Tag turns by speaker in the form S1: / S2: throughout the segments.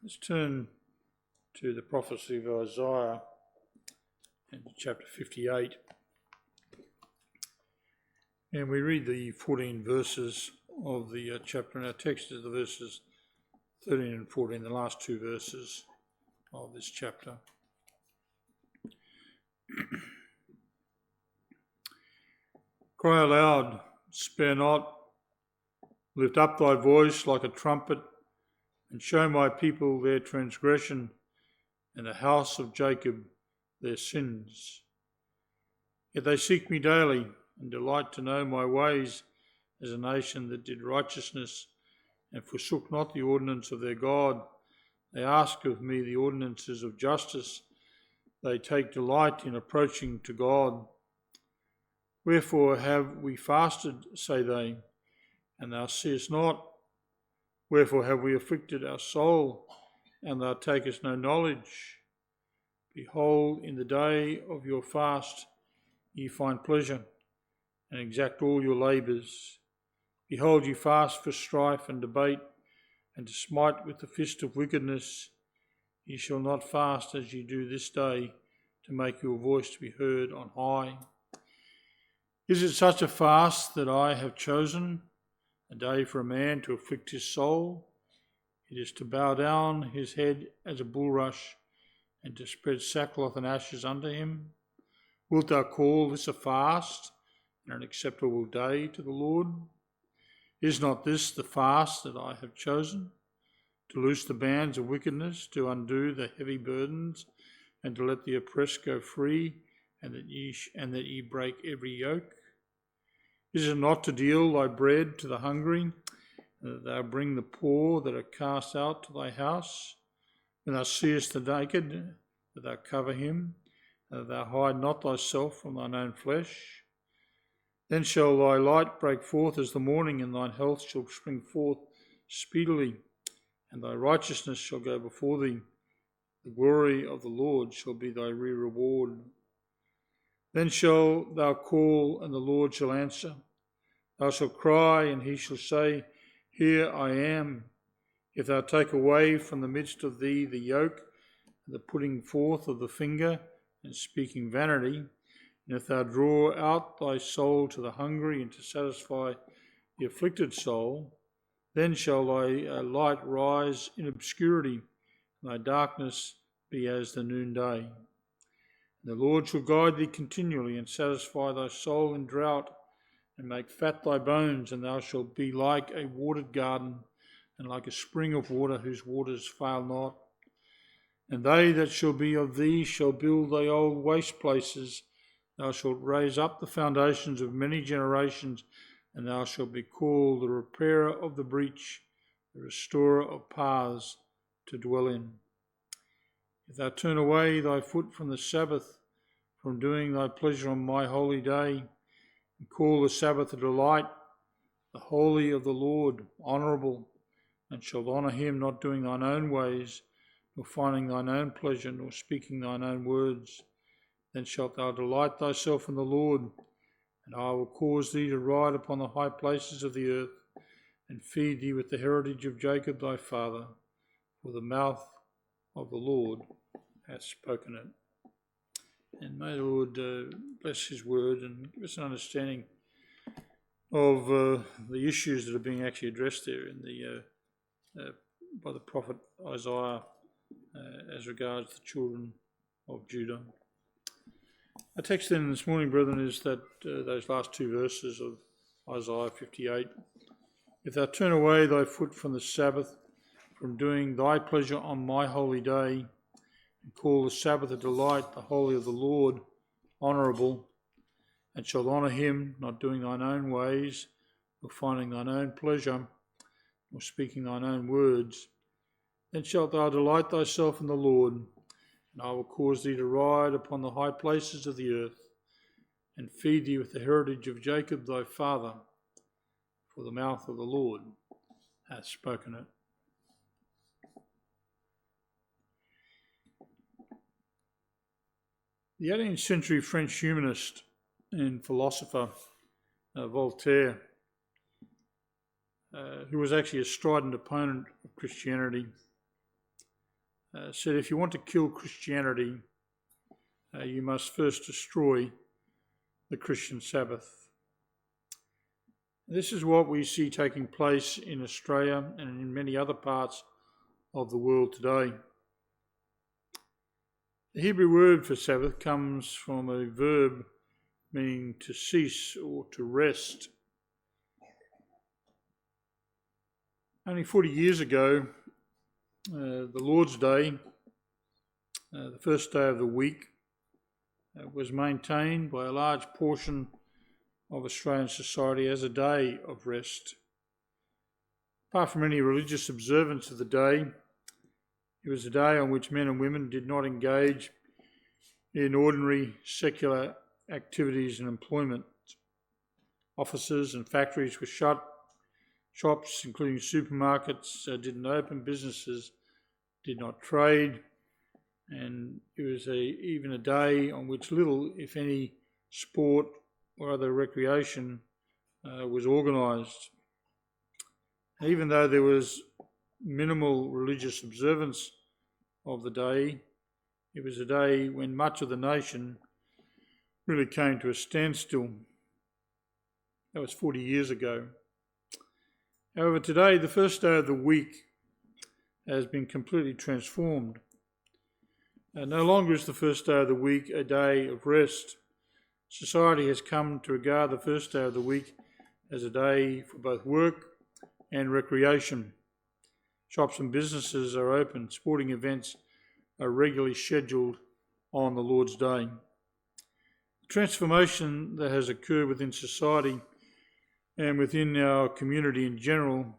S1: Let's turn to the prophecy of Isaiah in chapter 58. And we read the 14 verses of the chapter, and our text is the verses 13 and 14, the last two verses of this chapter. Cry aloud, spare not, lift up thy voice like a trumpet, and show my people their transgression, and the house of Jacob their sins. Yet they seek me daily, and delight to know my ways, as a nation that did righteousness, and forsook not the ordinance of their God. They ask of me the ordinances of justice. They take delight in approaching to God. Wherefore have we fasted, say they, and thou seest not? Wherefore have we afflicted our soul, and thou takest no knowledge? Behold, in the day of your fast ye find pleasure, and exact all your labours. Behold, ye fast for strife and debate, and to smite with the fist of wickedness. Ye shall not fast as ye do this day, to make your voice to be heard on high. Is it such a fast that I have chosen, a day for a man to afflict his soul? It is to bow down his head as a bulrush, and to spread sackcloth and ashes unto him. Wilt thou call this a fast, and an acceptable day to the Lord? Is not this the fast that I have chosen? To loose the bands of wickedness, to undo the heavy burdens, and to let the oppressed go free, and that ye break every yoke? Is it not to deal thy bread to the hungry, and that thou bring the poor that are cast out to thy house? When thou seest the naked, that thou cover him, and that thou hide not thyself from thine own flesh? Then shall thy light break forth as the morning, and thine health shall spring forth speedily, and thy righteousness shall go before thee. The glory of the Lord shall be thy reward. Then shalt thou call, and the Lord shall answer. Thou shalt cry, and he shall say, Here I am. If thou take away from the midst of thee the yoke, the putting forth of the finger, and speaking vanity, and if thou draw out thy soul to the hungry, and to satisfy the afflicted soul, then shall thy light rise in obscurity, and thy darkness be as the noonday. And the Lord shall guide thee continually, and satisfy thy soul in drought, and make fat thy bones, and thou shalt be like a watered garden, and like a spring of water whose waters fail not. And they that shall be of thee shall build thy old waste places. Thou shalt raise up the foundations of many generations, and thou shalt be called the repairer of the breach, the restorer of paths to dwell in. If thou turn away thy foot from the Sabbath, from doing thy pleasure on my holy day, and call the Sabbath a delight, the holy of the Lord honourable, and shalt honour him, not doing thine own ways, nor finding thine own pleasure, nor speaking thine own words, then shalt thou delight thyself in the Lord, and I will cause thee to ride upon the high places of the earth, and feed thee with the heritage of Jacob thy father, for the mouth of the Lord hath spoken it. And may the Lord bless his word and give us an understanding of the issues that are being actually addressed there in by the prophet Isaiah as regards the children of Judah. Our text then this morning, brethren, is that those last two verses of Isaiah 58. If thou turn away thy foot from the Sabbath, from doing thy pleasure on my holy day, and call the Sabbath a delight, the holy of the Lord honourable, and shalt honour him, not doing thine own ways, nor finding thine own pleasure, nor speaking thine own words, then shalt thou delight thyself in the Lord, and I will cause thee to ride upon the high places of the earth, and feed thee with the heritage of Jacob thy father, for the mouth of the Lord hath spoken it. The 18th century French humanist and philosopher Voltaire, who was actually a strident opponent of Christianity, said, if you want to kill Christianity, you must first destroy the Christian Sabbath. This is what we see taking place in Australia and in many other parts of the world today. The Hebrew word for Sabbath comes from a verb meaning to cease or to rest. Only 40 years ago, the Lord's Day, the first day of the week, was maintained by a large portion of Australian society as a day of rest. Apart from any religious observance of the day, it was a day on which men and women did not engage in ordinary secular activities and employment. Offices and factories were shut, shops, including supermarkets, didn't open, businesses did not trade, and it was even a day on which little, if any, sport or other recreation was organised. Even though there was minimal religious observance of the day, it was a day when much of the nation really came to a standstill. That was 40 years ago. However, today, the first day of the week has been completely transformed. No longer is the first day of the week a day of rest. Society has come to regard the first day of the week as a day for both work and recreation. Shops and businesses are open. Sporting events are regularly scheduled on the Lord's Day. The transformation that has occurred within society and within our community in general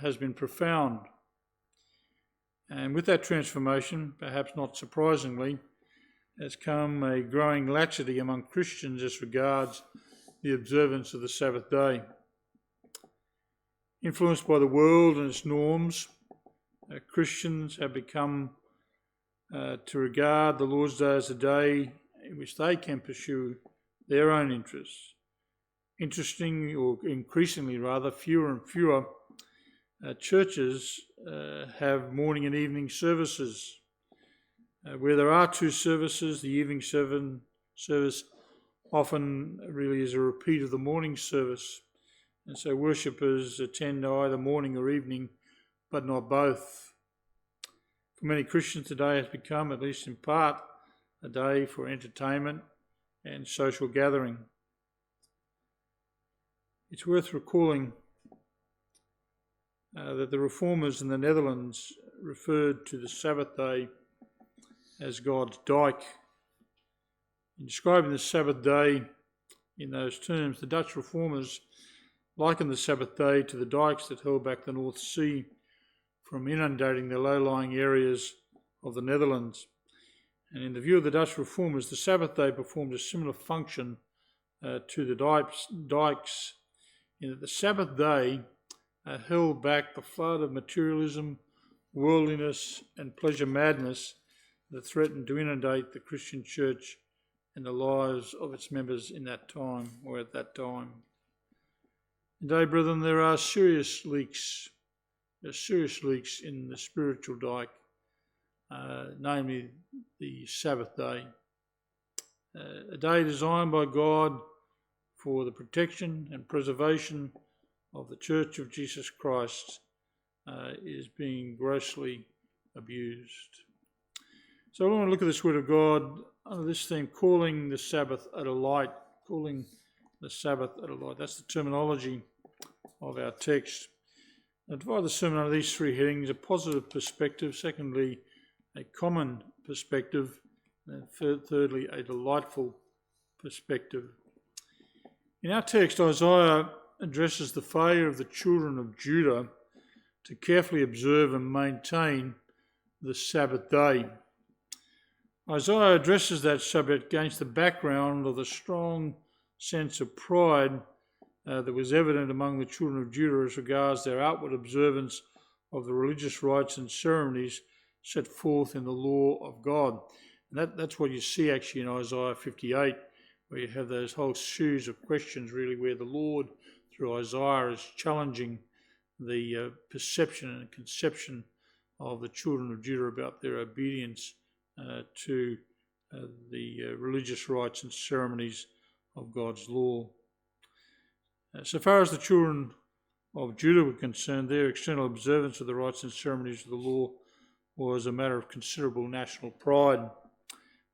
S1: has been profound. And with that transformation, perhaps not surprisingly, has come a growing laxity among Christians as regards the observance of the Sabbath day. Influenced by the world and its norms, Christians have become to regard the Lord's Day as a day in which they can pursue their own interests. Interesting, or increasingly rather, fewer and fewer churches have morning and evening services. Where there are two services, the evening service often really is a repeat of the morning service. And so worshippers attend either morning or evening, but not both. For many Christians today has become, at least in part, a day for entertainment and social gathering. It's worth recalling that the reformers in the Netherlands referred to the Sabbath day as God's dike. In describing the Sabbath day in those terms, the Dutch reformers likened the Sabbath day to the dikes that held back the North Sea from inundating the low-lying areas of the Netherlands. And in the view of the Dutch reformers, the Sabbath day performed a similar function to the dikes, in that the Sabbath day held back the flood of materialism, worldliness, and pleasure madness that threatened to inundate the Christian church and the lives of its members in that time, or at that time. Today, brethren, there are serious leaks. There's serious leaks in the spiritual dike, namely the Sabbath day. A day designed by God for the protection and preservation of the Church of Jesus Christ is being grossly abused. So I want to look at this Word of God under this theme, calling the Sabbath a delight. Calling the Sabbath a delight. That's the terminology of our text. I divide the sermon under these three headings: a positive perspective, secondly, a common perspective, and thirdly, a delightful perspective. In our text, Isaiah addresses the failure of the children of Judah to carefully observe and maintain the Sabbath day. Isaiah addresses that subject against the background of the strong sense of pride that was evident among the children of Judah as regards their outward observance of the religious rites and ceremonies set forth in the law of God. And that's what you see actually in Isaiah 58, where you have those whole series of questions really where the Lord, through Isaiah, is challenging the perception and conception of the children of Judah about their obedience to the religious rites and ceremonies of God's law. So far as the children of Judah were concerned, their external observance of the rites and ceremonies of the law was a matter of considerable national pride.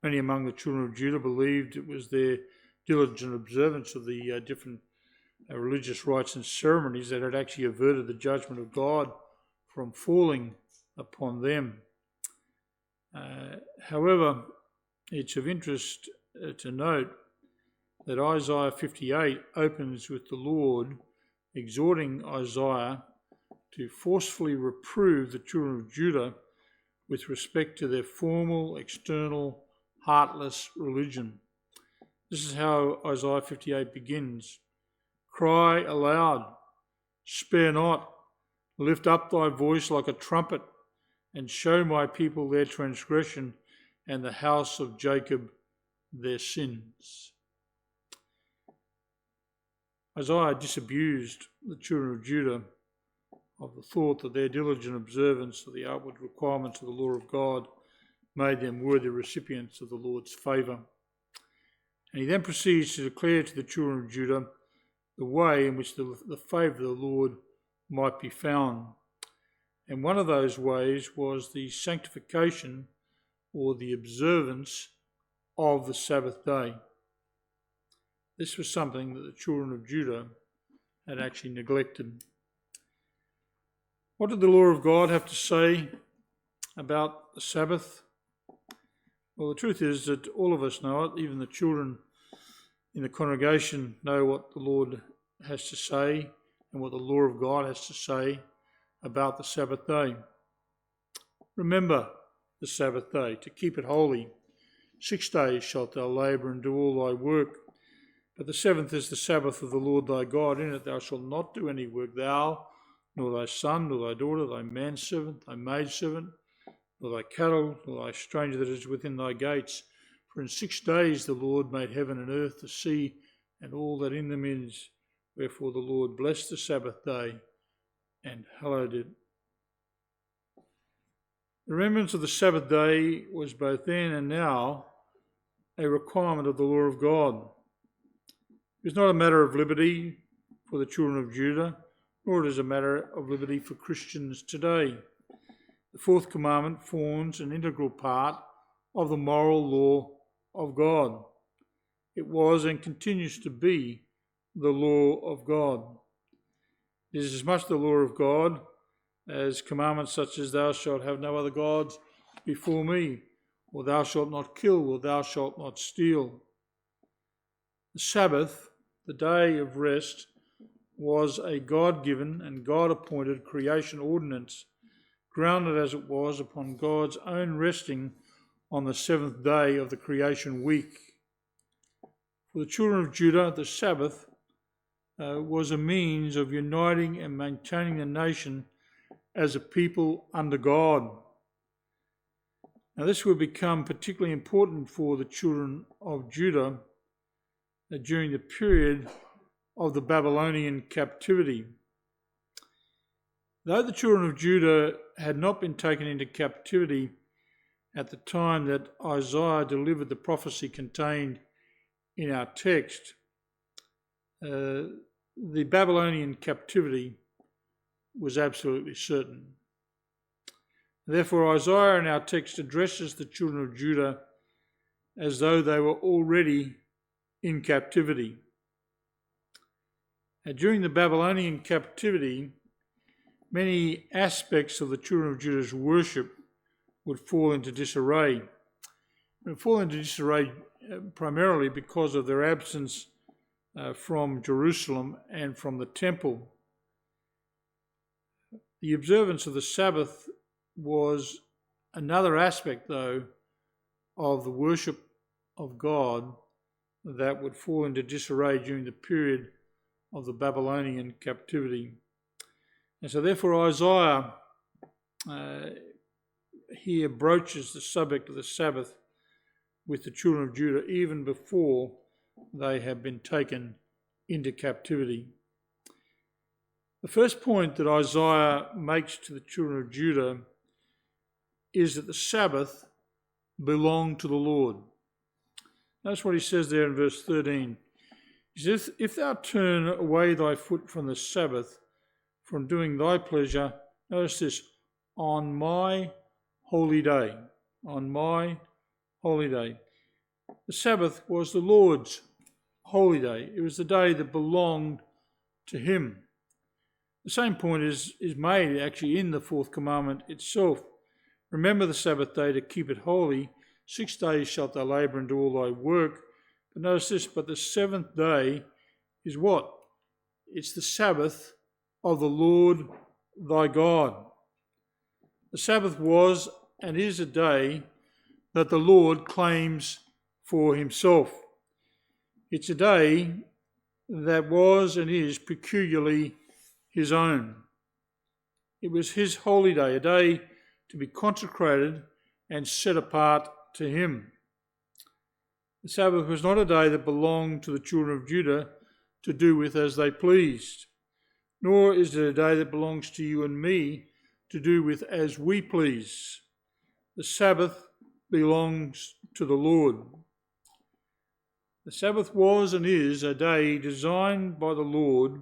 S1: Many among the children of Judah believed it was their diligent observance of the different religious rites and ceremonies that had actually averted the judgment of God from falling upon them. However, it's of interest to note that Isaiah 58 opens with the Lord exhorting Isaiah to forcefully reprove the children of Judah with respect to their formal, external, heartless religion. This is how Isaiah 58 begins. Cry aloud, spare not, lift up thy voice like a trumpet, and show my people their transgression and the house of Jacob their sins. Isaiah disabused the children of Judah of the thought that their diligent observance of the outward requirements of the law of God made them worthy recipients of the Lord's favour. And he then proceeds to declare to the children of Judah the way in which the favour of the Lord might be found. And one of those ways was the sanctification or the observance of the Sabbath day. This was something that the children of Judah had actually neglected. What did the law of God have to say about the Sabbath? Well, the truth is that all of us know it, even the children in the congregation know what the Lord has to say and what the law of God has to say about the Sabbath day. Remember the Sabbath day, to keep it holy. 6 days shalt thou labour and do all thy work, but the seventh is the Sabbath of the Lord thy God. In it thou shalt not do any work, thou, nor thy son, nor thy daughter, thy manservant, thy maidservant, nor thy cattle, nor thy stranger that is within thy gates. For in 6 days the Lord made heaven and earth, the sea, and all that in them is. Wherefore the Lord blessed the Sabbath day and hallowed it. The remembrance of the Sabbath day was both then and now a requirement of the law of God. It was not a matter of liberty for the children of Judah, nor it is a matter of liberty for Christians today. The fourth commandment forms an integral part of the moral law of God. It was and continues to be the law of God. It is as much the law of God as commandments such as thou shalt have no other gods before me, or thou shalt not kill, or thou shalt not steal. The Sabbath, the day of rest, was a God-given and God-appointed creation ordinance, grounded as it was upon God's own resting on the seventh day of the creation week. For the children of Judah, the Sabbath was a means of uniting and maintaining the nation as a people under God. Now, this would become particularly important for the children of Judah during the period of the Babylonian captivity. Though the children of Judah had not been taken into captivity at the time that Isaiah delivered the prophecy contained in our text, the Babylonian captivity was absolutely certain. Therefore, Isaiah in our text addresses the children of Judah as though they were already in captivity. During the Babylonian captivity, many aspects of the children of Judah's worship would fall into disarray. It would fall into disarray primarily because of their absence from Jerusalem and from the temple. The observance of the Sabbath was another aspect, though, of the worship of God that would fall into disarray during the period of the Babylonian captivity. And so therefore Isaiah here broaches the subject of the Sabbath with the children of Judah even before they have been taken into captivity. The first point that Isaiah makes to the children of Judah is that the Sabbath belonged to the Lord. That's what he says there in verse 13. He says, if thou turn away thy foot from the Sabbath, from doing thy pleasure, notice this, on my holy day. On my holy day. The Sabbath was the Lord's holy day. It was the day that belonged to him. The same point is made actually in the fourth commandment itself. Remember the Sabbath day to keep it holy. 6 days shalt thou labour and do all thy work. But notice this, but the seventh day is what? It's the Sabbath of the Lord thy God. The Sabbath was and is a day that the Lord claims for himself. It's a day that was and is peculiarly his own. It was his holy day, a day to be consecrated and set apart to him. The Sabbath was not a day that belonged to the children of Judah to do with as they pleased, nor is it a day that belongs to you and me to do with as we please. The Sabbath belongs to the Lord. The Sabbath was and is a day designed by the Lord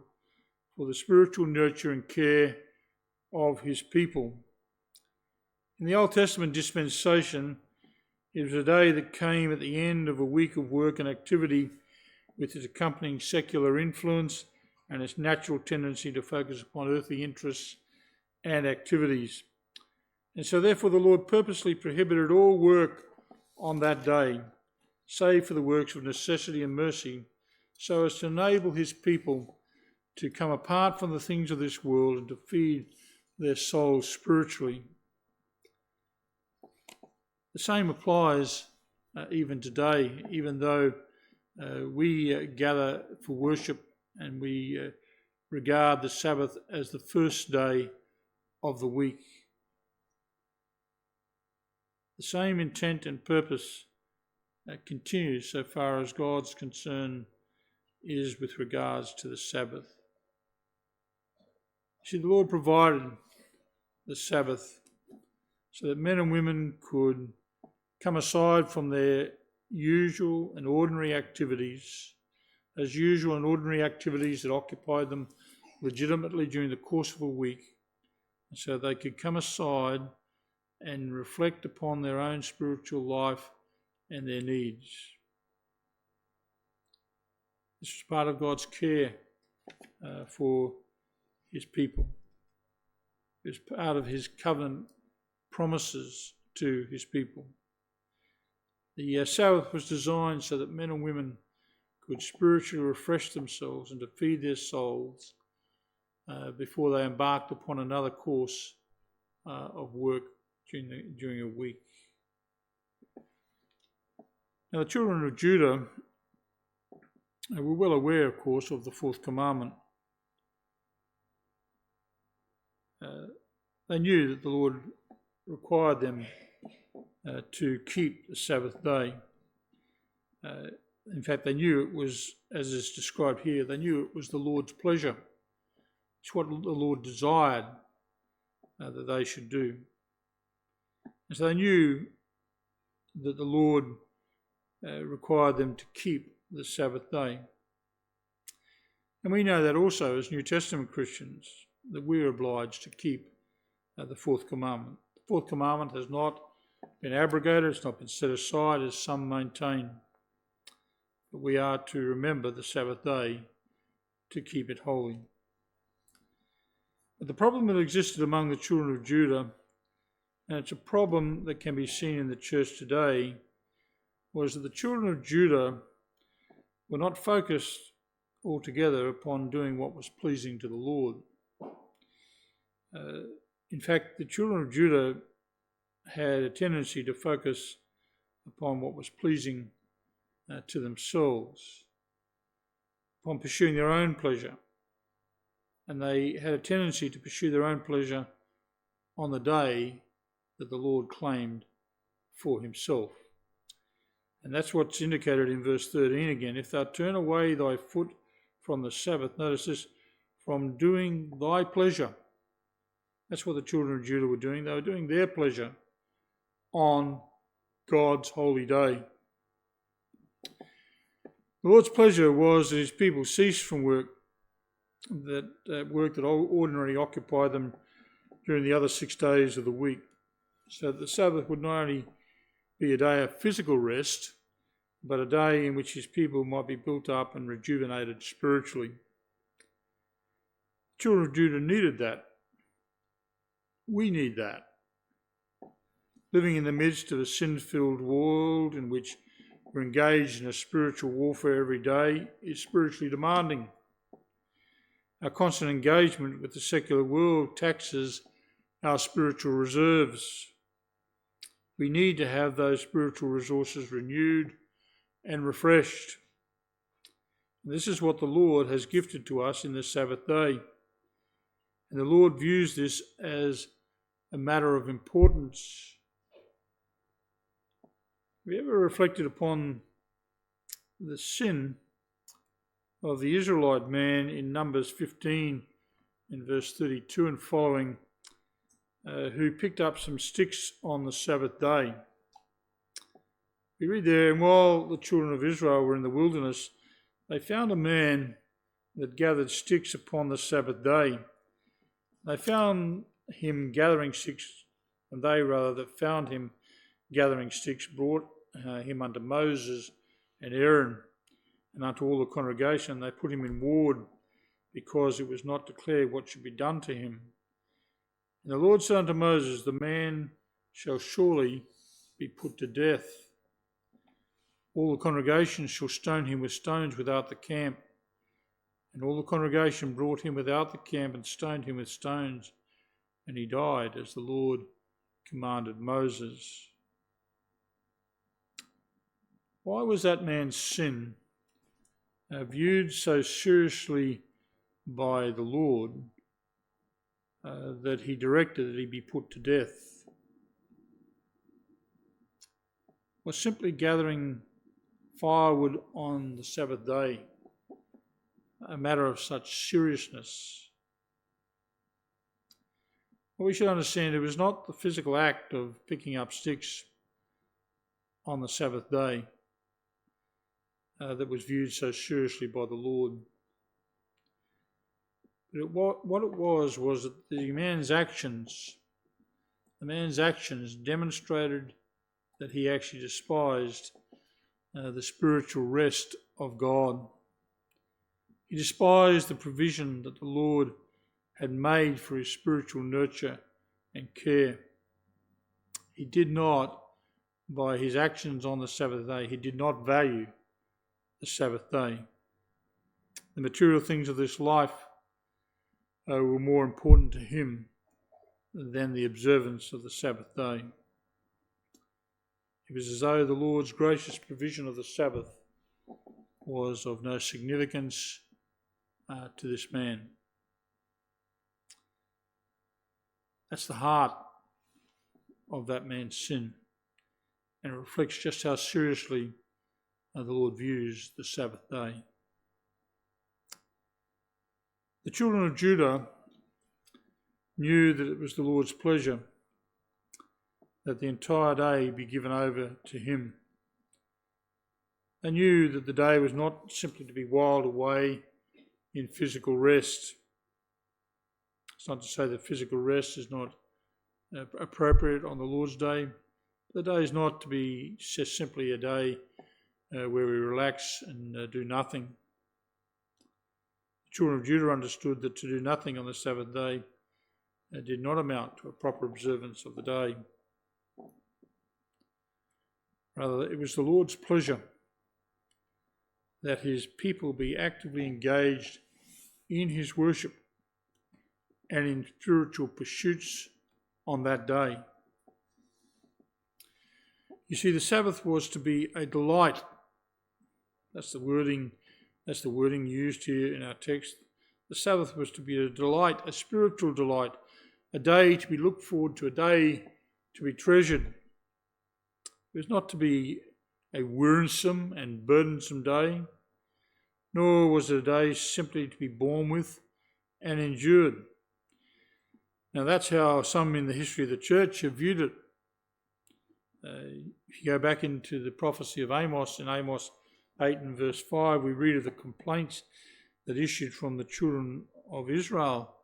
S1: for the spiritual nurture and care of his people. In the Old Testament dispensation, it was a day that came at the end of a week of work and activity with its accompanying secular influence and its natural tendency to focus upon earthly interests and activities. And so therefore the Lord purposely prohibited all work on that day, save for the works of necessity and mercy, so as to enable his people to come apart from the things of this world and to feed their souls spiritually. The same applies even today, even though we gather for worship and we regard the Sabbath as the first day of the week. The same intent and purpose continues so far as God's concern is with regards to the Sabbath. See, the Lord provided the Sabbath so that men and women could come aside from their usual and ordinary activities, those usual and ordinary activities that occupied them legitimately during the course of a week, so they could come aside and reflect upon their own spiritual life and their needs. This was part of God's care for his people. It was part of his covenant promises to his people. The Sabbath was designed so that men and women could spiritually refresh themselves and to feed their souls before they embarked upon another course of work during a week. Now, the children of Judah were well aware, of course, of the fourth commandment. They knew that the Lord required them to keep the Sabbath day. In fact, they knew it was, as is described here, they knew it was the Lord's pleasure. It's what the Lord desired that they should do. And so they knew that the Lord required them to keep the Sabbath day. And we know that also as New Testament Christians, that we're obliged to keep the fourth commandment. The fourth commandment has not been abrogated, it's not been set aside as some maintain. But we are to remember the Sabbath day to keep it holy. But the problem that existed among the children of Judah, and it's a problem that can be seen in the church today, was that the children of Judah were not focused altogether upon doing what was pleasing to the Lord. In fact, the children of Judah had a tendency to focus upon what was pleasing to themselves, upon pursuing their own pleasure. And they had a tendency to pursue their own pleasure on the day that the Lord claimed for himself. And that's what's indicated in verse 13 again. If thou turn away thy foot from the Sabbath, notice this, from doing thy pleasure. That's what the children of Judah were doing. They were doing their pleasure on God's holy day. The Lord's pleasure was that his people ceased from work that ordinarily occupied them during the other 6 days of the week, so that the Sabbath would not only be a day of physical rest, but a day in which his people might be built up and rejuvenated spiritually. The children of Judah needed that. We need that. Living in the midst of a sin-filled world in which we're engaged in a spiritual warfare every day is spiritually demanding. Our constant engagement with the secular world taxes our spiritual reserves. We need to have those spiritual resources renewed and refreshed. This is what the Lord has gifted to us in the Sabbath day. And the Lord views this as a matter of importance. Have you ever reflected upon the sin of the Israelite man in Numbers 15 in verse 32 and following, who picked up some sticks on the Sabbath day? We read there, and while the children of Israel were in the wilderness, they found a man that gathered sticks upon the Sabbath day. They found him gathering sticks, and they rather that found him gathering sticks brought him unto Moses and Aaron and unto all the congregation. They put him in ward because it was not declared what should be done to him. And the Lord said unto Moses, the man shall surely be put to death. All the congregation shall stone him with stones without the camp. And all the congregation brought him without the camp and stoned him with stones. And he died as the Lord commanded Moses. Why was that man's sin viewed so seriously by the Lord that he directed that he be put to death? Was simply gathering firewood on the Sabbath day a matter of such seriousness? Well, we should understand it was not the physical act of picking up sticks on the Sabbath day that was viewed so seriously by the Lord. But what it was that the man's actions demonstrated that he actually despised the spiritual rest of God. He despised the provision that the Lord had made for his spiritual nurture and care. He did not, by his actions on the Sabbath day, he did not value the Sabbath day. The material things of this life were more important to him than the observance of the Sabbath day. It was as though the Lord's gracious provision of the Sabbath was of no significance to this man. That's the heart of that man's sin, and it reflects just how seriously the Lord views the Sabbath day. The children of Judah knew that it was the Lord's pleasure that the entire day be given over to him. They knew that the day was not simply to be whiled away in physical rest. It's not to say that physical rest is not appropriate on the Lord's day. The day is not to be just simply a day where we relax and do nothing. The children of Judah understood that to do nothing on the Sabbath day did not amount to a proper observance of the day. Rather, it was the Lord's pleasure that his people be actively engaged in his worship and in spiritual pursuits on that day. You see, the Sabbath was to be a delight. That's the wording used here in our text. The Sabbath was to be a delight, a spiritual delight, a day to be looked forward to, a day to be treasured. It was not to be a wearisome and burdensome day, nor was it a day simply to be borne with and endured. Now that's how some in the history of the church have viewed it. If you go back into the prophecy of Amos, in Amos 8 and verse 5, we read of the complaints that issued from the children of Israel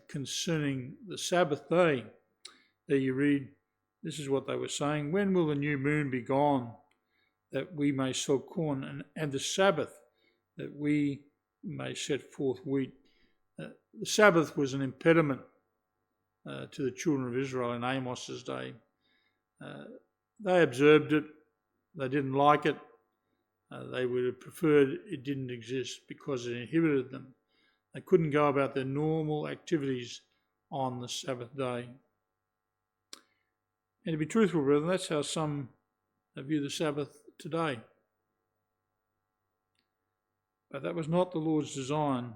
S1: concerning the Sabbath day. There you read, this is what they were saying: when will the new moon be gone, that we may sow corn, and the Sabbath, that we may set forth wheat? The Sabbath was an impediment to the children of Israel in Amos's day. They observed it, they didn't like it, they would have preferred it didn't exist because it inhibited them. They couldn't go about their normal activities on the Sabbath day. And to be truthful, brethren, that's how some view the Sabbath today. But that was not the Lord's design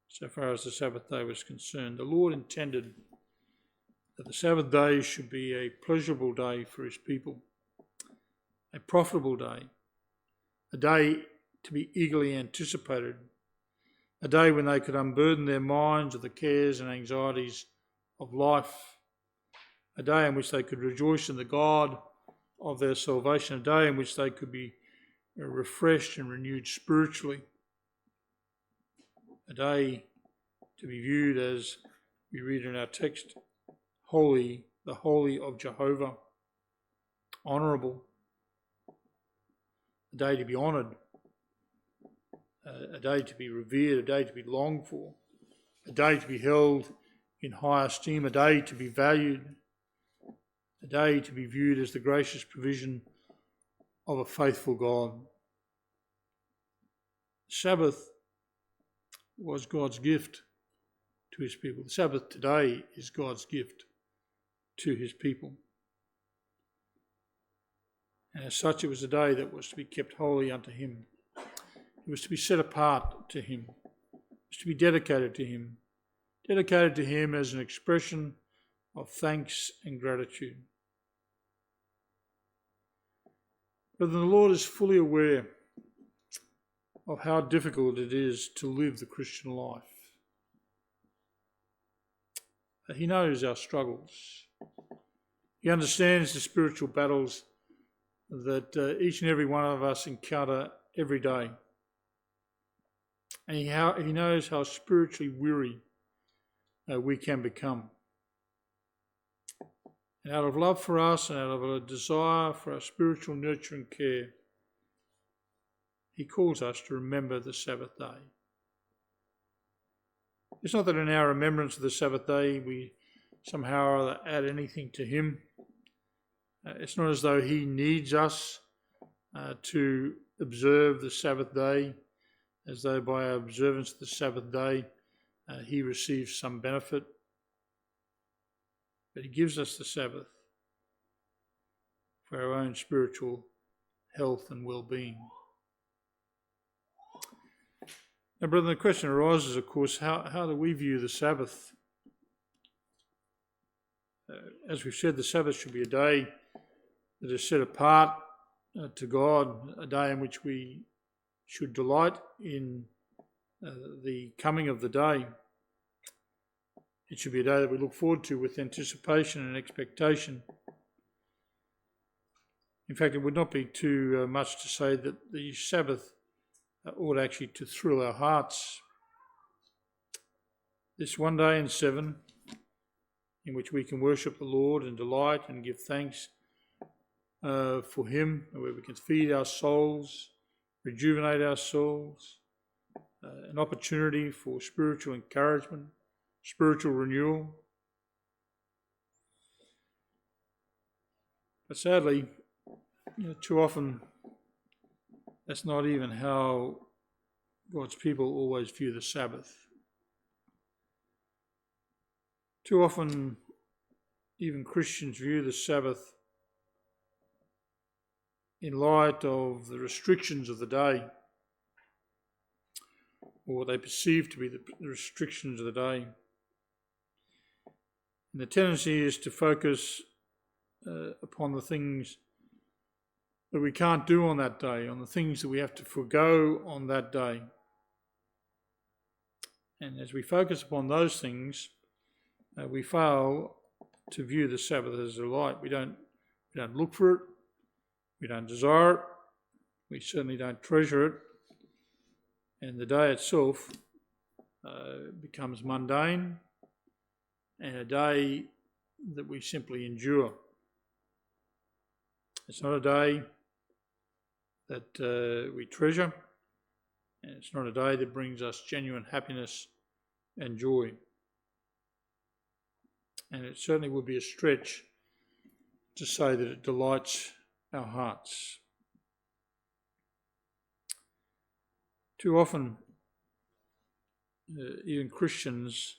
S1: so far as the Sabbath day was concerned. The Lord intended that the Sabbath day should be a pleasurable day for his people, a profitable day, a day to be eagerly anticipated, a day when they could unburden their minds of the cares and anxieties of life, a day in which they could rejoice in the God of their salvation, a day in which they could be refreshed and renewed spiritually, a day to be viewed as we read in our text, holy, the holy of Jehovah, honourable, a day to be honoured, a day to be revered, a day to be longed for, a day to be held in high esteem, a day to be valued, a day to be viewed as the gracious provision of a faithful God. Sabbath was God's gift to his people. The Sabbath today is God's gift to his people. And as such, it was a day that was to be kept holy unto him. It was to be set apart to him. It was to be dedicated to him as an expression of thanks and gratitude. But the Lord is fully aware of how difficult it is to live the Christian life. He knows our struggles. He understands the spiritual battles that each and every one of us encounter every day. And he knows how spiritually weary we can become. And out of love for us and out of a desire for our spiritual nurture and care, he calls us to remember the Sabbath day. It's not that in our remembrance of the Sabbath day we somehow or other add anything to him. It's not as though he needs us to observe the Sabbath day, as though by our observance of the Sabbath day he receives some benefit. But he gives us the Sabbath for our own spiritual health and well-being. Now, brethren, the question arises, of course, how do we view the Sabbath? As we've said, the Sabbath should be a day that is set apart to God, a day in which we should delight in the coming of the day. It should be a day that we look forward to with anticipation and expectation. In fact, it would not be too much to say that the Sabbath ought actually to thrill our hearts. This one day in 7, in which we can worship the Lord and delight and give thanks for him, where we can feed our souls, rejuvenate our souls, an opportunity for spiritual encouragement, spiritual renewal. But sadly, too often that's not even how God's people always view the Sabbath. Too often, even Christians view the Sabbath in light of the restrictions of the day, or what they perceive to be the restrictions of the day. And the tendency is to focus upon the things that we can't do on that day, on the things that we have to forego on that day. And as we focus upon those things, we fail to view the Sabbath as a delight. We don't We don't look for it. We don't desire it. We certainly don't treasure it. And the day itself becomes mundane and a day that we simply endure. It's not a day that we treasure, and it's not a day that brings us genuine happiness and joy. And it certainly would be a stretch to say that it delights our hearts. Too often, even Christians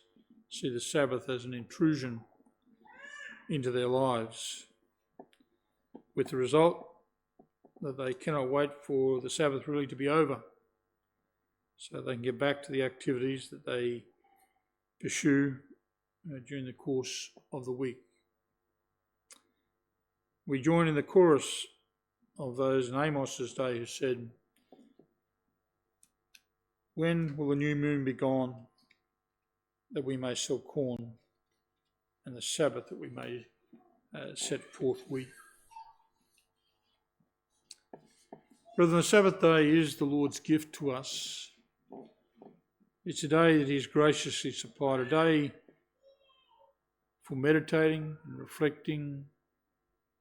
S1: see the Sabbath as an intrusion into their lives, with the result that they cannot wait for the Sabbath really to be over so they can get back to the activities that they pursue during the course of the week. We join in the chorus of those in Amos's day who said, "When will the new moon be gone, that we may sell corn, and the Sabbath that we may set forth wheat?" Brethren, the Sabbath day is the Lord's gift to us. It's a day that He has graciously supplied, a day for meditating and reflecting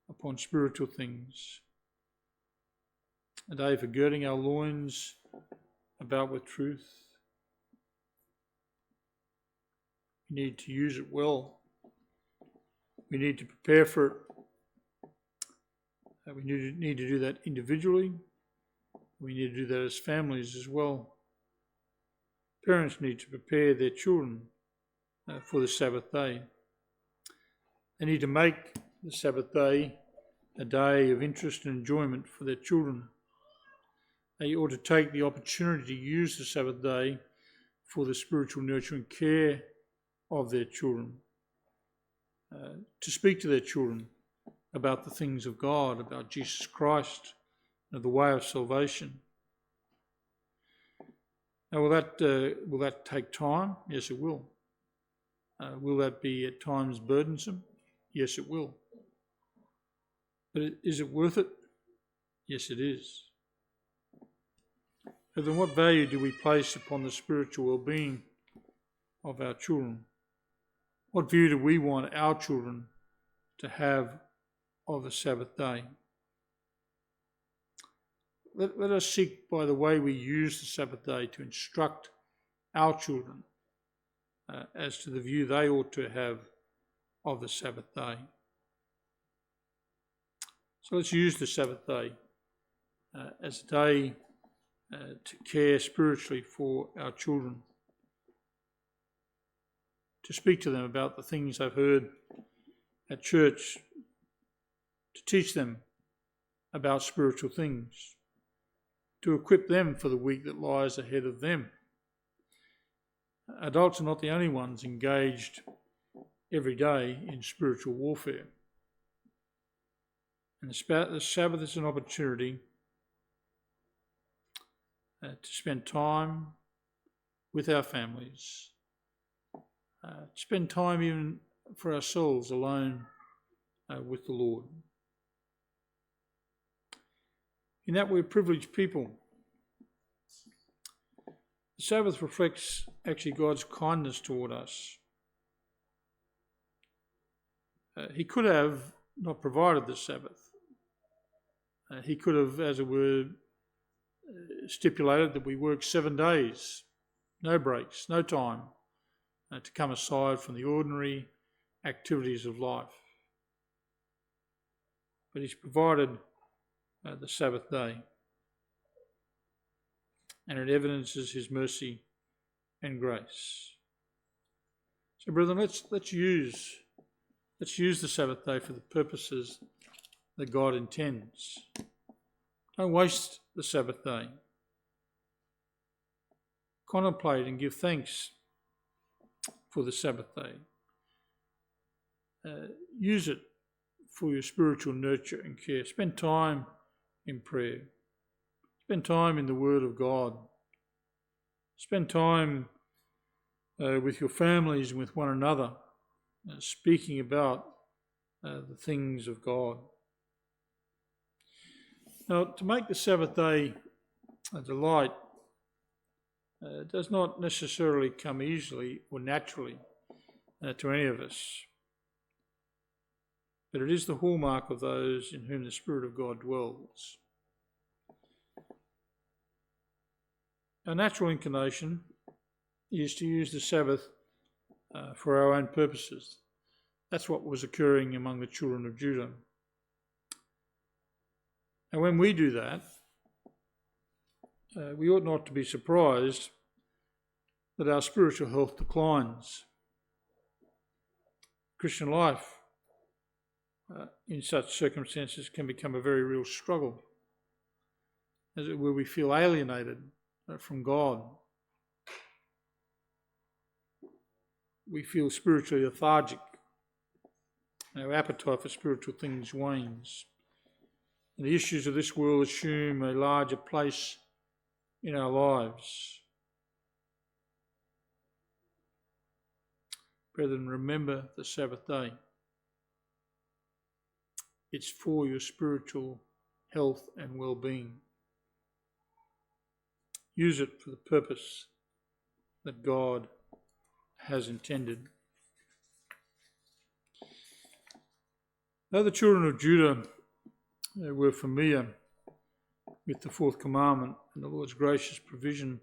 S1: upon spiritual things, a day for girding our loins about with truth. We need to use it well. We need to prepare for it. We need to do that individually. We need to do that as families as well. Parents need to prepare their children for the Sabbath day. They need to make the Sabbath day a day of interest and enjoyment for their children. They ought to take the opportunity to use the Sabbath day for the spiritual nurture and care of their children, to speak to their children about the things of God, about Jesus Christ, and the way of salvation. Now, will that take time? Yes, it will. Will that be at times burdensome? Yes, it will. But is it worth it? Yes, it is. So then what value do we place upon the spiritual well-being of our children? What view do we want our children to have of the Sabbath day? Let us seek by the way we use the Sabbath day to instruct our children as to the view they ought to have of the Sabbath day. So let's use the Sabbath day as a day to care spiritually for our children, to speak to them about the things they've heard at church, to teach them about spiritual things, to equip them for the week that lies ahead of them. Adults are not the only ones engaged every day in spiritual warfare. And the Sabbath is an opportunity to spend time with our families, to spend time even for ourselves alone with the Lord. In that we're privileged people. The Sabbath reflects actually God's kindness toward us. He could have not provided the Sabbath. He could have, as it were, stipulated that we work 7 days, no breaks, no time, to come aside from the ordinary activities of life. But He's provided the Sabbath day, and it evidences His mercy and grace. So, brethren, let's use the Sabbath day for the purposes that God intends. Don't waste the Sabbath day. Contemplate and give thanks for the Sabbath day. Use it for your spiritual nurture and care. Spend time in prayer. Spend time in the Word of God. Spend time with your families and with one another, speaking about the things of God. Now, to make the Sabbath day a delight does not necessarily come easily or naturally to any of us, but it is the hallmark of those in whom the Spirit of God dwells. Our natural inclination is to use the Sabbath for our own purposes. That's what was occurring among the children of Judah. And when we do that, we ought not to be surprised that our spiritual health declines. Christian life in such circumstances can become a very real struggle, as it were, we feel alienated from God. We feel spiritually lethargic. Our appetite for spiritual things wanes. And the issues of this world assume a larger place in our lives. Brethren, remember the Sabbath day. It's for your spiritual health and well-being. Use it for the purpose that God has intended. Though the children of Judah were familiar with the fourth commandment and the Lord's gracious provision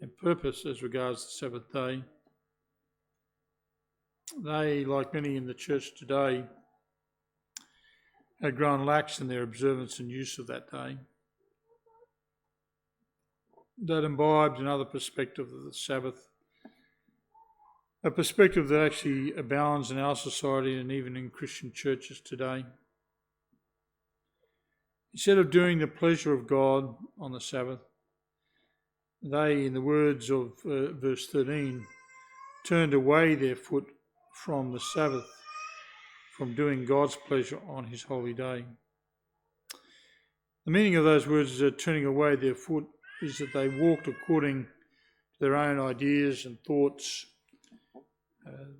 S1: and purpose as regards the Sabbath day, they, like many in the church today, had grown lax in their observance and use of that day. They'd imbibed another perspective of the Sabbath, a perspective that actually abounds in our society and even in Christian churches today. Instead of doing the pleasure of God on the Sabbath, they, in the words of verse 13, turned away their foot from the Sabbath, from doing God's pleasure on his holy day. The meaning of those words is turning away their foot is that they walked according to their own ideas and thoughts.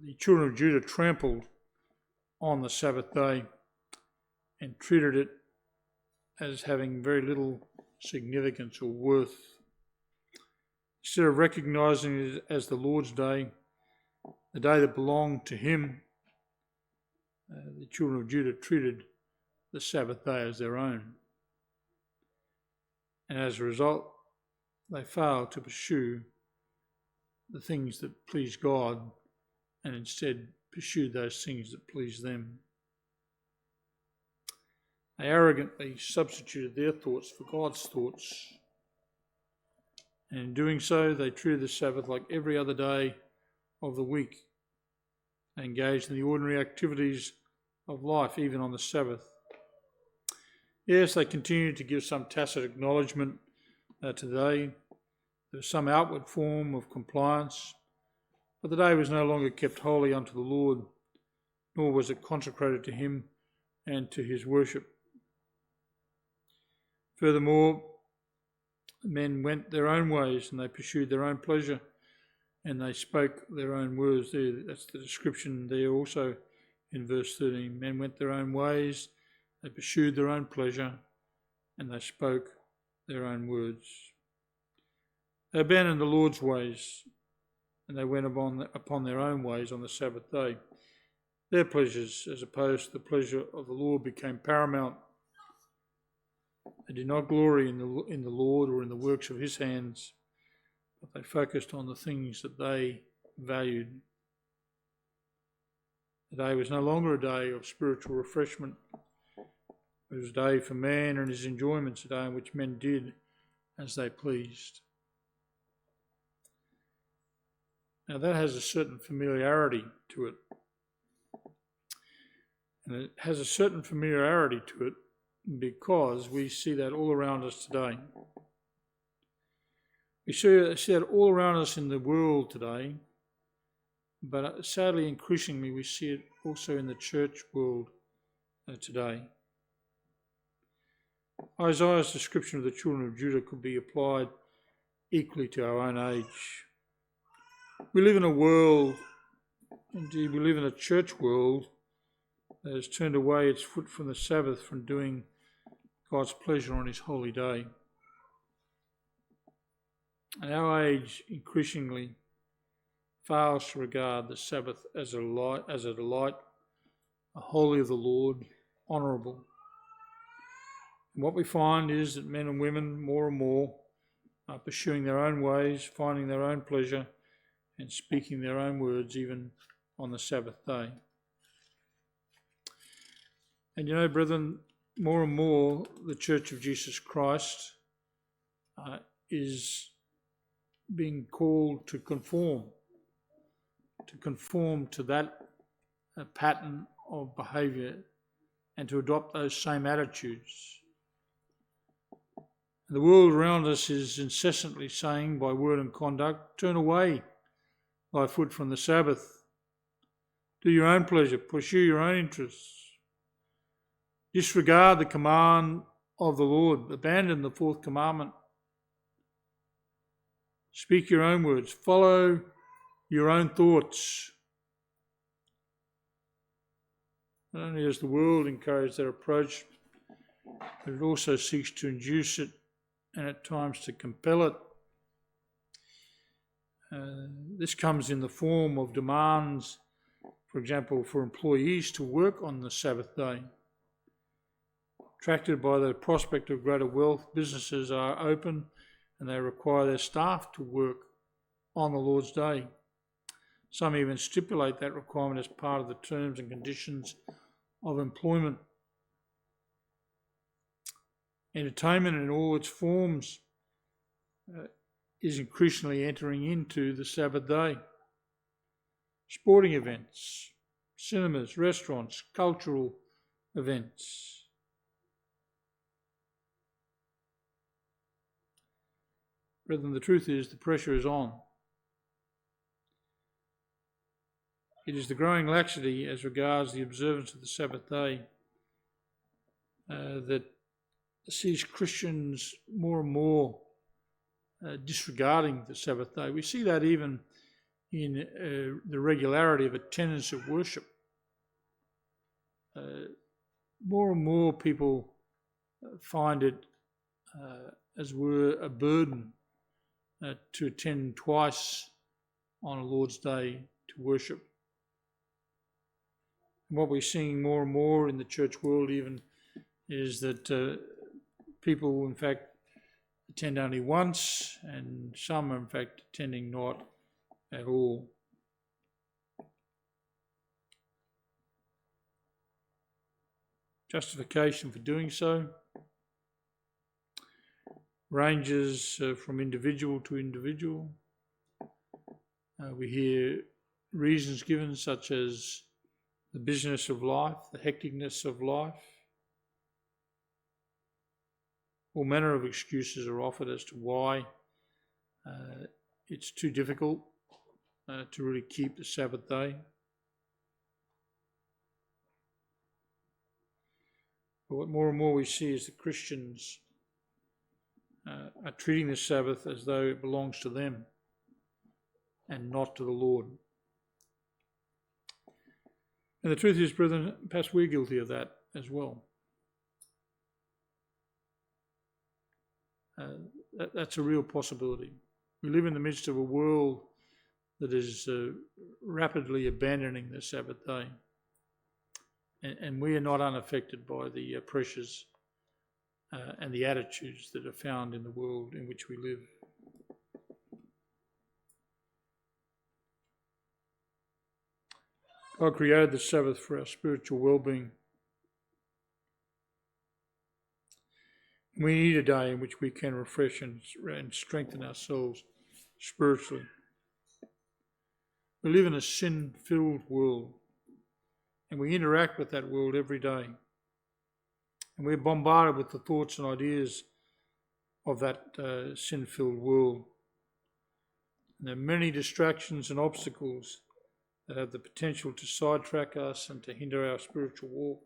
S1: The children of Judah trampled on the Sabbath day and treated it as having very little significance or worth. Instead of recognising it as the Lord's day, the day that belonged to him, the children of Judah treated the Sabbath day as their own. And as a result, they failed to pursue the things that please God and instead pursued those things that please them. They arrogantly substituted their thoughts for God's thoughts. And in doing so, they treated the Sabbath like every other day of the week. They engaged in the ordinary activities of life, even on the Sabbath. Yes, they continued to give some tacit acknowledgement to the day. There was some outward form of compliance, but the day was no longer kept holy unto the Lord, nor was it consecrated to him and to his worship. Furthermore, men went their own ways and they pursued their own pleasure and they spoke their own words. That's the description there also in verse 13. Men went their own ways, they pursued their own pleasure, and they spoke their own words. They abandoned the Lord's ways, and they went upon their own ways on the Sabbath day. Their pleasures, as opposed to the pleasure of the Lord, became paramount. They did not glory in the Lord or in the works of his hands, but they focused on the things that they valued. The day was no longer a day of spiritual refreshment. It was a day for man and his enjoyments, a day in which men did as they pleased. Now that has a certain familiarity to it. And it has a certain familiarity to it because we see that all around us today. We see that all around us in the world today, but sadly, increasingly, we see it also in the church world today. Isaiah's description of the children of Judah could be applied equally to our own age. We live in a world, indeed we live in a church world, that has turned away its foot from the Sabbath, from doing God's pleasure on his holy day. And our age increasingly fails to regard the Sabbath as a delight, a holy of the Lord, honourable. And what we find is that men and women more and more are pursuing their own ways, finding their own pleasure, and speaking their own words even on the Sabbath day. And you know, brethren, more and more the Church of Jesus Christ is being called to conform to that pattern of behaviour and to adopt those same attitudes. The world around us is incessantly saying by word and conduct, turn away thy foot from the Sabbath. Do your own pleasure, pursue your own interests. Disregard the command of the Lord, abandon the fourth commandment. Speak your own words, follow your own thoughts. Not only does the world encourage that approach, but it also seeks to induce it and at times to compel it. This comes in the form of demands, for example, for employees to work on the Sabbath day. Attracted by the prospect of greater wealth, businesses are open and they require their staff to work on the Lord's day. Some even stipulate that requirement as part of the terms and conditions of employment. Entertainment in all its forms is increasingly entering into the Sabbath day. Sporting events, cinemas, restaurants, cultural events. Brethren, the truth is the pressure is on. It is the growing laxity as regards the observance of the Sabbath day that sees Christians more and more disregarding the Sabbath day. We see that even in the regularity of attendance at worship. More and more people find it, as were, a burden to attend twice on a Lord's Day to worship. And what we're seeing more and more in the church world even is that people, in fact, attend only once, and some are, in fact, attending not at all. Justification for doing so ranges from individual to individual. We hear reasons given such as the business of life, the hecticness of life. All manner of excuses are offered as to why it's too difficult to really keep the Sabbath day. But what more and more we see is that Christians are treating the Sabbath as though it belongs to them and not to the Lord. And the truth is, brethren, perhaps we're guilty of that as well. That's a real possibility. We live in the midst of a world that is rapidly abandoning the Sabbath day. And we are not unaffected by the pressures and the attitudes that are found in the world in which we live. God created the Sabbath for our spiritual well-being. We need a day in which we can refresh and strengthen ourselves spiritually. We live in a sin-filled world, and we interact with that world every day. And we're bombarded with the thoughts and ideas of that sin-filled world. And there are many distractions and obstacles that have the potential to sidetrack us and to hinder our spiritual walk.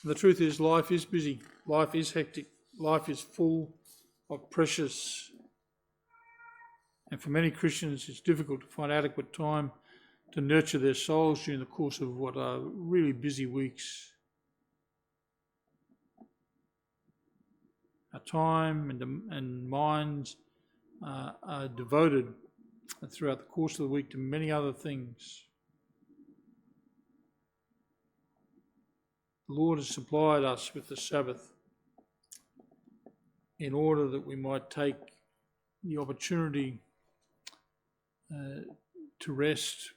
S1: And the truth is, life is busy, life is hectic, life is full of pressures. And for many Christians, it's difficult to find adequate time to nurture their souls during the course of what are really busy weeks. our time and minds are devoted throughout the course of the week to many other things. The Lord has supplied us with the Sabbath in order that we might take the opportunity to rest,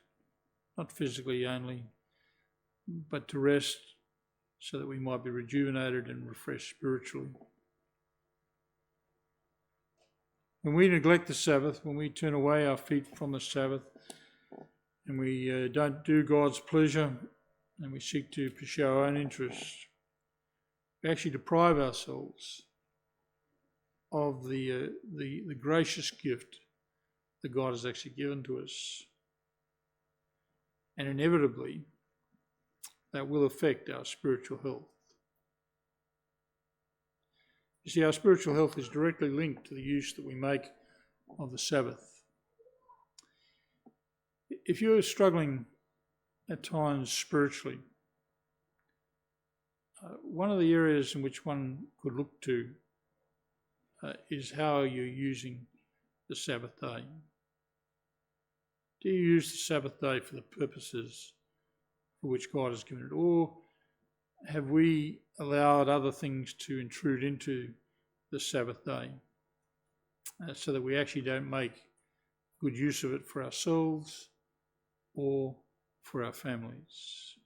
S1: not physically only, but to rest so that we might be rejuvenated and refreshed spiritually. When we neglect the Sabbath, when we turn away our feet from the Sabbath, and we don't do God's pleasure, and we seek to pursue our own interests, we actually deprive ourselves of the gracious gift that God has actually given to us. And inevitably, that will affect our spiritual health. You see, our spiritual health is directly linked to the use that we make of the Sabbath. If you're struggling at times spiritually, one of the areas in which one could look to is how you're using the Sabbath day. Do you use the Sabbath day for the purposes for which God has given it? Or have we allowed other things to intrude into the Sabbath day so that we actually don't make good use of it for ourselves or for our families?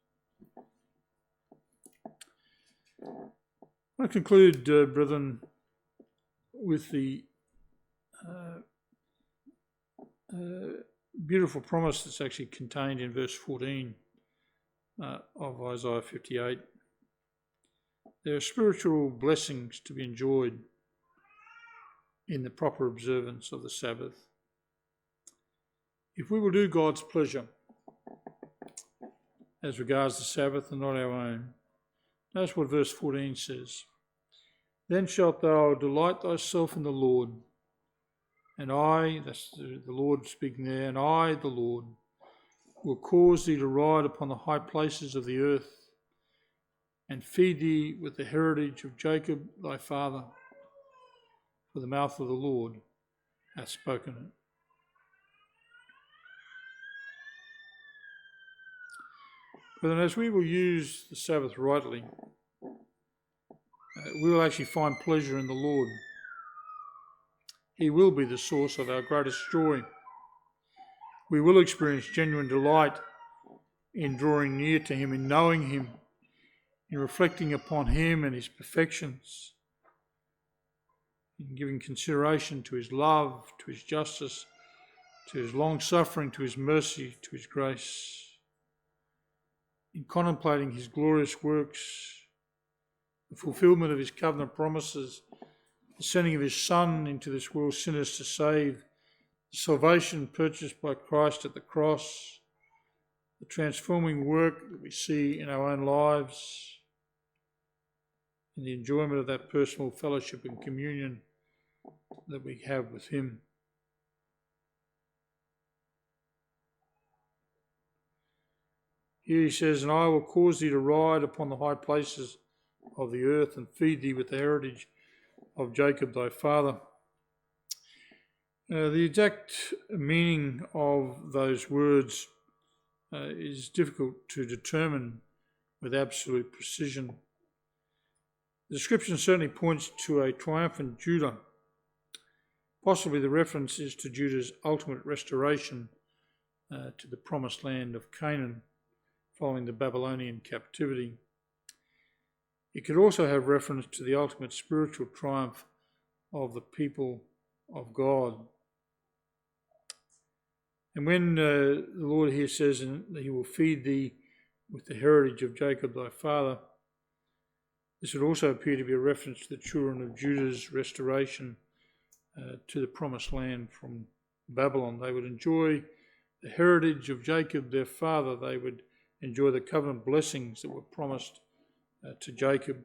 S1: I want to conclude, brethren, with the beautiful promise that's actually contained in verse 14 of Isaiah 58. There are spiritual blessings to be enjoyed in the proper observance of the Sabbath. If we will do God's pleasure as regards the Sabbath and not our own, notice what verse 14 says. Then shalt thou delight thyself in the Lord, and I, that's the Lord speaking there, and I, the Lord, will cause thee to ride upon the high places of the earth, and feed thee with the heritage of Jacob thy father, for the mouth of the Lord hath spoken it. But then as we will use the Sabbath rightly, we will actually find pleasure in the Lord. He will be the source of our greatest joy. We will experience genuine delight in drawing near to him, in knowing him, in reflecting upon him and his perfections, in giving consideration to his love, to his justice, to his long-suffering, to his mercy, to his grace, in contemplating his glorious works, the fulfilment of his covenant promises, the sending of his Son into this world sinners to save, the salvation purchased by Christ at the cross, the transforming work that we see in our own lives, and the enjoyment of that personal fellowship and communion that we have with him. Here he says, and I will cause thee to ride upon the high places of the earth and feed thee with the heritage of Jacob thy father. The exact meaning of those words is difficult to determine with absolute precision. The description certainly points to a triumphant Judah. Possibly the reference is to Judah's ultimate restoration to the promised land of Canaan following the Babylonian captivity. It could also have reference to the ultimate spiritual triumph of the people of God. And when the Lord here says that he will feed thee with the heritage of Jacob thy father, this would also appear to be a reference to the children of Judah's restoration to the promised land from Babylon. They would enjoy the heritage of Jacob their father. They would enjoy the covenant blessings that were promised to Jacob.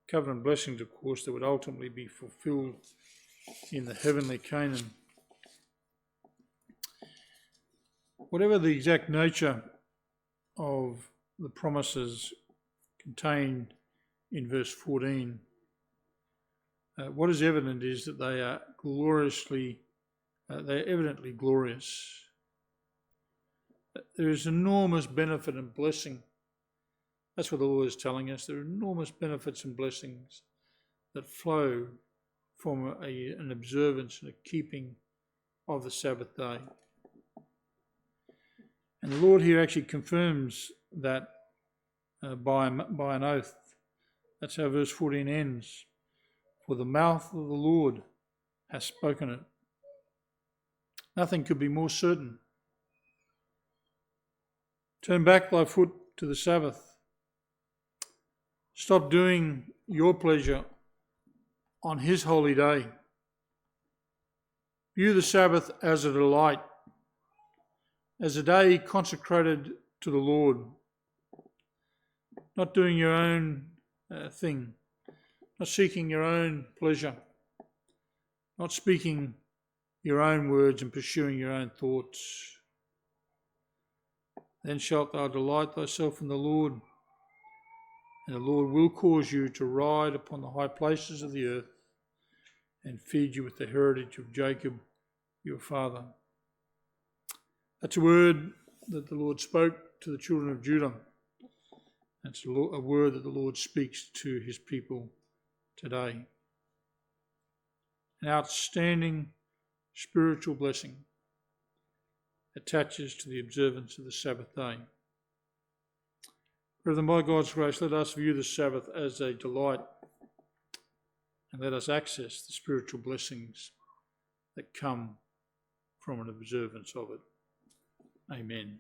S1: Covenant blessings, of course, that would ultimately be fulfilled in the heavenly Canaan. Whatever the exact nature of the promises contained in verse 14, what is evident is that they are evidently glorious. There is enormous benefit and blessing. That's what the Lord is telling us. There are enormous benefits and blessings that flow from an observance and a keeping of the Sabbath day. And the Lord here actually confirms that by an oath. That's how verse 14 ends. For the mouth of the Lord has spoken it. Nothing could be more certain. Turn back thy foot to the Sabbath. Stop doing your pleasure on his holy day. View the Sabbath as a delight, as a day consecrated to the Lord. Not doing your own thing, not seeking your own pleasure, not speaking your own words and pursuing your own thoughts. Then shalt thou delight thyself in the Lord, and the Lord will cause you to ride upon the high places of the earth and feed you with the heritage of Jacob, your father. That's a word that the Lord spoke to the children of Judah. That's a word that the Lord speaks to his people today. An outstanding spiritual blessing attaches to the observance of the Sabbath day. Brethren, by God's grace, let us view the Sabbath as a delight and let us access the spiritual blessings that come from an observance of it. Amen.